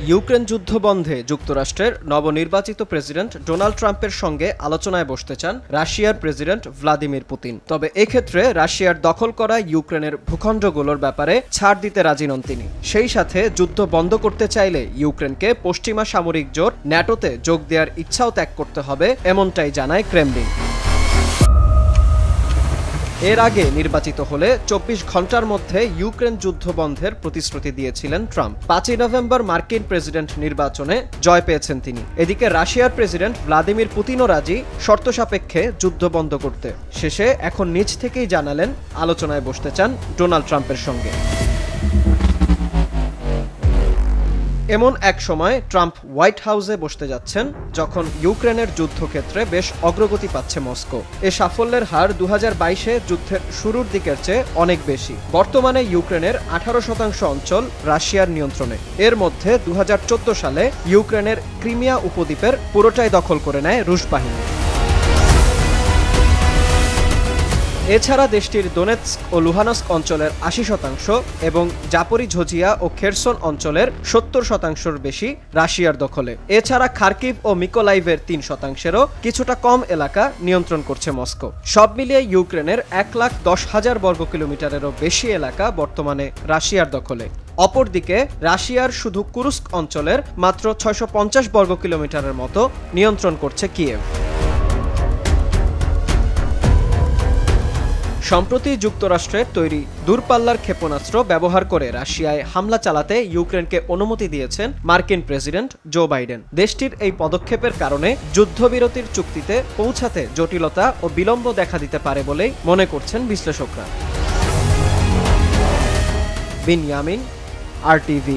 Ukraine যুদ্ধ বন্ধে যুক্তরাষ্ট্রের নবনির্বাচিত প্রেসিডেন্ট ডোনাল্ড ট্রাম্পের সঙ্গে আলোচনায় বসতে চান রাশিয়ার প্রেসিডেন্ট ভ্লাদিমির পুতিন। তবে এক্ষেত্রে রাশিয়ার দখল করা ইউক্রেনের ভূখণ্ডগুলোর ব্যাপারে ছাড় দিতে রাজি নন তিনি। সেই সাথে যুদ্ধ বন্ধ করতে চাইলে ইউক্রেনকে পশ্চিমা সামরিক জোট ন্যাটোতে যোগ দেওয়ার ইচ্ছাও ত্যাগ করতে হবে, এমনটাই জানায় ক্রেমলিন। এর আগে নির্বাচিত হলে ২৪ ঘন্টার মধ্যে ইউক্রেন যুদ্ধ বন্ধের প্রতিশ্রুতি দিয়েছিলেন ট্রাম্প। ৫ই নভেম্বর মার্কিন প্রেসিডেন্ট নির্বাচনে জয় পেয়েছেন তিনি। এদিকে রাশিয়ার প্রেসিডেন্ট ভ্লাদিমির পুতিনও রাজি শর্ত সাপেক্ষে যুদ্ধ বন্ধ করতে। শেষে এখন নিজ থেকেই জানালেন আলোচনায় বসতে চান ডোনাল্ড ট্রাম্পের সঙ্গে। এমন এক সময় ট্রাম্প হোয়াইট হাউসে বসতে যাচ্ছেন যখন ইউক্রেনের যুদ্ধক্ষেত্রে বেশ অগ্রগতি পাচ্ছে মস্কো। এ সাফল্যের হার ২০২২-এ যুদ্ধের শুরুর দিকের চেয়ে অনেক বেশি। বর্তমানে ইউক্রেনের ১৮% অঞ্চল রাশিয়ার নিয়ন্ত্রণে। এর মধ্যে ২০১৪ সালে ইউক্রেনের ক্রিমিয়া উপদ্বীপের পুরোটাই দখল করে নেয় রুশ বাহিনী। এছাড়া দেশটির দোনেৎস্ক ও লুহানস্ক অঞ্চলের ৮০% এবং জাপোরিঝিয়া ও খেরসন অঞ্চলের ৭০%-র বেশি রাশিয়ার দখলে। এছাড়া খার্কিভ ও মিকোলাইভের ৩%-এরও কিছুটা কম এলাকা নিয়ন্ত্রণ করছে মস্কো। সব মিলিয়ে ইউক্রেনের ১,১০,০০০ বর্গ কিলোমিটারেরও বেশি এলাকা বর্তমানে রাশিয়ার দখলে। অপরদিকে রাশিয়ার শুধু কুরস্ক অঞ্চলের মাত্র ৬৫০ বর্গ কিলোমিটারের মতো নিয়ন্ত্রণ করছে কিয়েভ। সম্প্রতি যুক্তরাষ্ট্রের তৈরি দূরপাল্লার ক্ষেপণাস্ত্র ব্যবহার করে রাশিয়ায় হামলা চালাতে ইউক্রেনকে অনুমতি দিয়েছেন মার্কিন প্রেসিডেন্ট জো বাইডেন। দেশটির এই পদক্ষেপের কারণে যুদ্ধবিরতির চুক্তিতে পৌঁছাতে জটিলতা ও বিলম্ব দেখা দিতে পারে বলেই মনে করছেন বিশ্লেষকরা। বিনয়ামিন, RTV।